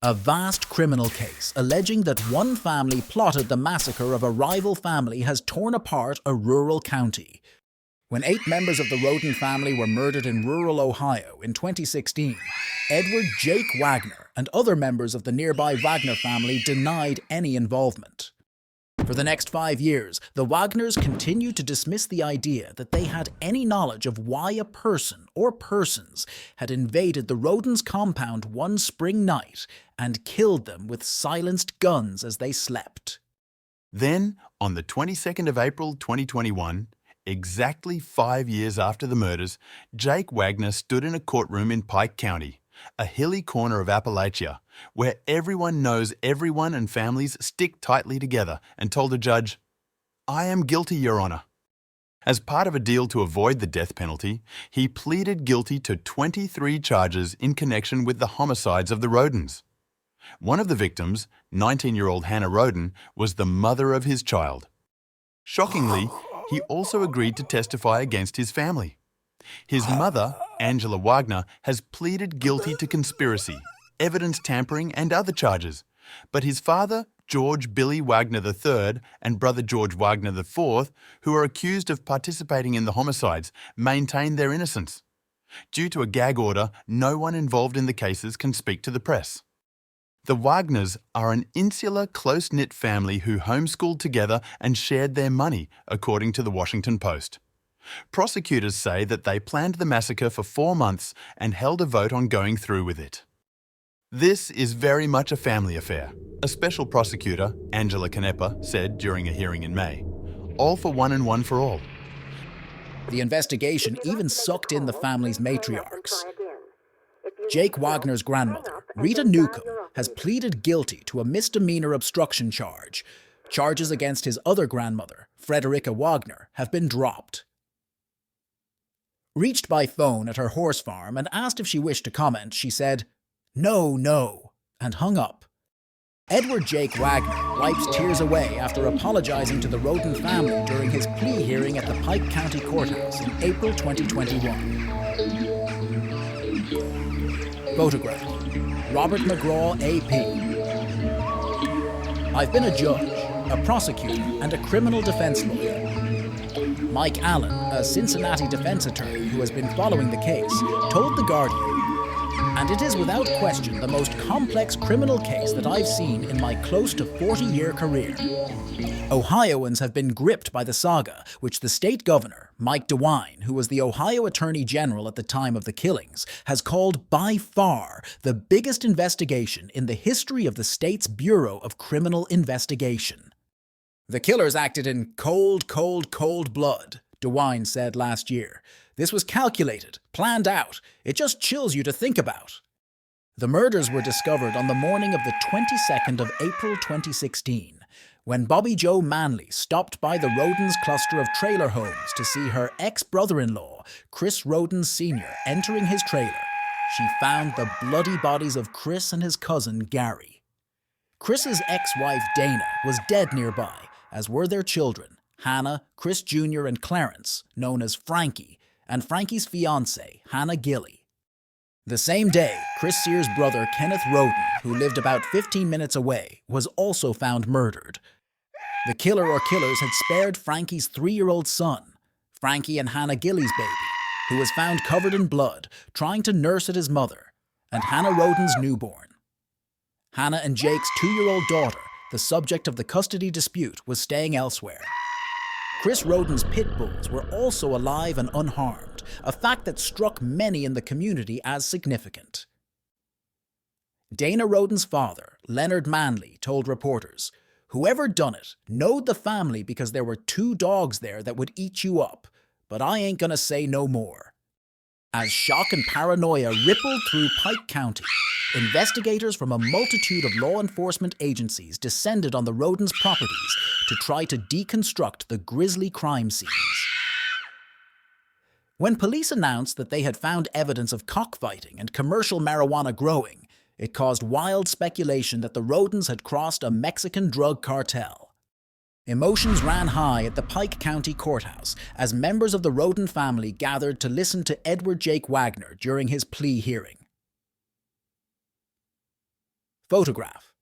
A vast criminal case alleging that one family plotted the massacre of a rival family has torn apart a rural county. When 8 members of the Roden family were murdered in rural Ohio in 2016, Edward Jake Wagner and other members of the nearby Wagner family denied any involvement. For the next 5 years, the Wagners continued to dismiss the idea that they had any knowledge of why a person or persons had invaded the Rodens' compound one spring night and killed them with silenced guns as they slept. Then, on the 22nd of April 2021, exactly 5 years after the murders, Jake Wagner stood in a courtroom in Pike County, a hilly corner of Appalachia, where everyone knows everyone and families stick tightly together, and told the judge, "I am guilty, Your Honour." As part of a deal to avoid the death penalty, he pleaded guilty to 23 charges in connection with the homicides of the Rodens. One of the victims, 19-year-old Hannah Roden, was the mother of his child. Shockingly, he also agreed to testify against his family. His mother, Angela Wagner, has pleaded guilty to conspiracy, evidence tampering and other charges, but his father, George Billy Wagner III, and brother George Wagner IV, who are accused of participating in the homicides, maintain their innocence. Due to a gag order, no one involved in the cases can speak to the press. The Wagners are an insular, close-knit family who homeschooled together and shared their money, according to the Washington Post. Prosecutors say that they planned the massacre for 4 months and held a vote on going through with it. This is very much a family affair, a special prosecutor, Angela Canepa, said during a hearing in May. All for one and one for all. The investigation even sucked in the family's matriarchs. Jake Wagner's grandmother, Rita Newcomb, has pleaded guilty to a misdemeanor obstruction charge. Charges against his other grandmother, Frederica Wagner, have been dropped. Reached by phone at her horse farm and asked if she wished to comment, she said, "No," and hung up. Edward Jake Wagner wipes tears away after apologizing to the Roden family during his plea hearing at the Pike County Courthouse in April 2021. Photograph: Robert McGraw, AP. I've been a judge, a prosecutor, and a criminal defense lawyer. Mike Allen, a Cincinnati defense attorney who has been following the case, told The Guardian, "And it is without question the most complex criminal case that I've seen in my close to 40-year career. Ohioans have been gripped by the saga, which the state governor, Mike DeWine, who was the Ohio Attorney General at the time of the killings, has called by far the biggest investigation in the history of the state's Bureau of Criminal Investigation. The killers acted in cold blood," DeWine said last year. "This was calculated, planned out. It just chills you to think about." The murders were discovered on the morning of the 22nd of April 2016, when Bobby Jo Manley stopped by the Rodens cluster of trailer homes to see her ex-brother-in-law, Chris Roden Sr., entering his trailer. She found the bloody bodies of Chris and his cousin, Gary. Chris's ex-wife, Dana, was dead nearby, as were their children, Hannah, Chris Jr., and Clarence, known as Frankie, and Frankie's fiancée, Hannah Gilly. The same day, Chris Sears' brother, Kenneth Roden, who lived about 15 minutes away, was also found murdered. The killer or killers had spared Frankie's 3-year-old son, Frankie and Hannah Gilly's baby, who was found covered in blood, trying to nurse at his mother, and Hannah Roden's newborn. Hannah and Jake's 2-year-old daughter, the subject of the custody dispute, was staying elsewhere. Chris Roden's pit bulls were also alive and unharmed, a fact that struck many in the community as significant. Dana Roden's father, Leonard Manley, told reporters, "Whoever done it knowed the family because there were 2 dogs there that would eat you up, but I ain't gonna say no more." As shock and paranoia rippled through Pike County, investigators from a multitude of law enforcement agencies descended on the Rodens' properties to try to deconstruct the grisly crime scenes. When police announced that they had found evidence of cockfighting and commercial marijuana growing, it caused wild speculation that the Rodens had crossed a Mexican drug cartel. Emotions ran high at the Pike County Courthouse as members of the Roden family gathered to listen to Edward Jake Wagner during his plea hearing. Photograph.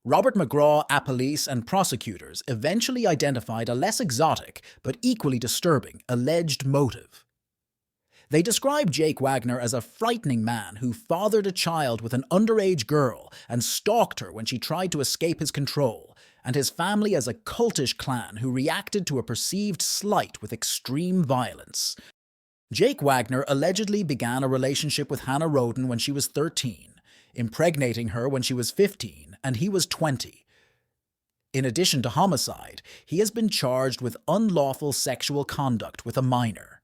Robert McGraw, police and prosecutors eventually identified a less exotic but equally disturbing alleged motive. They described Jake Wagner as a frightening man who fathered a child with an underage girl and stalked her when she tried to escape his control, and his family as a cultish clan who reacted to a perceived slight with extreme violence. Jake Wagner allegedly began a relationship with Hannah Roden when she was 13, impregnating her when she was 15 and he was 20. In addition to homicide, he has been charged with unlawful sexual conduct with a minor.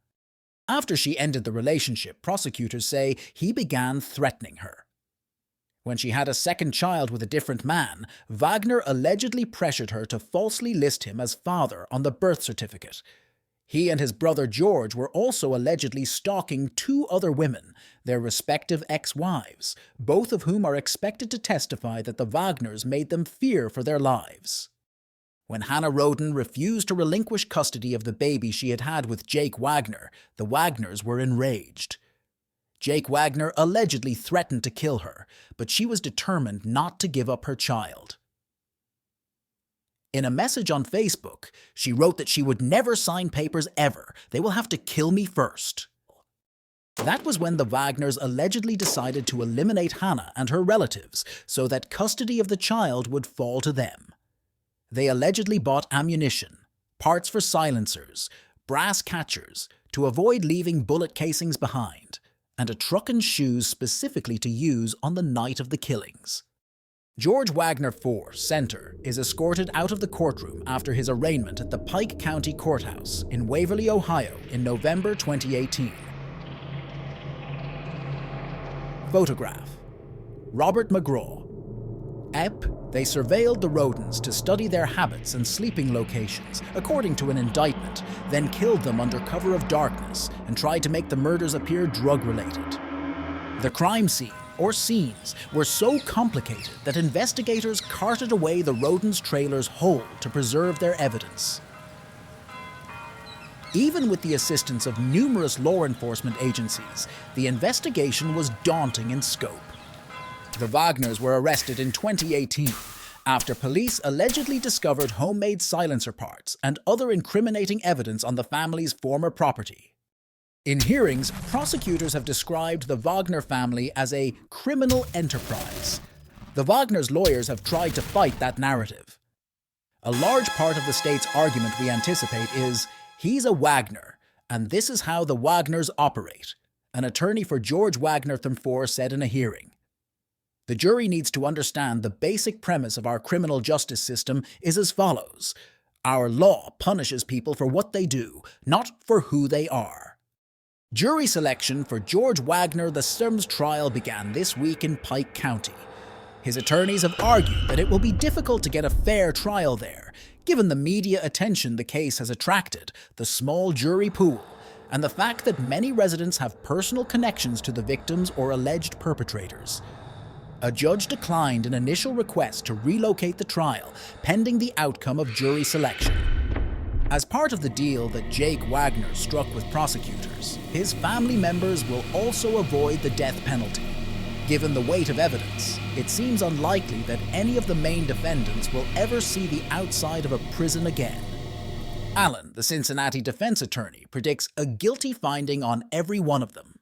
After she ended the relationship, prosecutors say he began threatening her. When she had a second child with a different man, Wagner allegedly pressured her to falsely list him as father on the birth certificate. He and his brother George were also allegedly stalking 2 other women, their respective ex-wives, both of whom are expected to testify that the Wagners made them fear for their lives. When Hannah Roden refused to relinquish custody of the baby she had had with Jake Wagner, the Wagners were enraged. Jake Wagner allegedly threatened to kill her, but she was determined not to give up her child. In a message on Facebook, she wrote that she would never sign papers ever. They will have to kill me first. That was when the Wagners allegedly decided to eliminate Hannah and her relatives so that custody of the child would fall to them. They allegedly bought ammunition, parts for silencers, brass catchers to avoid leaving bullet casings behind, and a truck and shoes specifically to use on the night of the killings. George Wagner IV, Center, is escorted out of the courtroom after his arraignment at the Pike County Courthouse in Waverly, Ohio in November 2018. Photograph. Robert McGraw. They surveilled the Rodens to study their habits and sleeping locations, according to an indictment, then killed them under cover of darkness and tried to make the murders appear drug-related. The crime scene, or scenes, were so complicated that investigators carted away the Rodens' trailers whole to preserve their evidence. Even with the assistance of numerous law enforcement agencies, the investigation was daunting in scope. The Wagners were arrested in 2018 after police allegedly discovered homemade silencer parts and other incriminating evidence on the family's former property. In hearings, prosecutors have described the Wagner family as a criminal enterprise. The Wagners' lawyers have tried to fight that narrative. A large part of the state's argument, we anticipate, is, he's a Wagner, and this is how the Wagners operate, an attorney for George Wagner IV said in a hearing. The jury needs to understand the basic premise of our criminal justice system is as follows. Our law punishes people for what they do, not for who they are. Jury selection for George Wagner II's trial began this week in Pike County. His attorneys have argued that it will be difficult to get a fair trial there, given the media attention the case has attracted, the small jury pool, and the fact that many residents have personal connections to the victims or alleged perpetrators. A judge declined an initial request to relocate the trial, pending the outcome of jury selection. As part of the deal that Jake Wagner struck with prosecutors, his family members will also avoid the death penalty. Given the weight of evidence, it seems unlikely that any of the main defendants will ever see the outside of a prison again. Allen, the Cincinnati defense attorney, predicts a guilty finding on every one of them.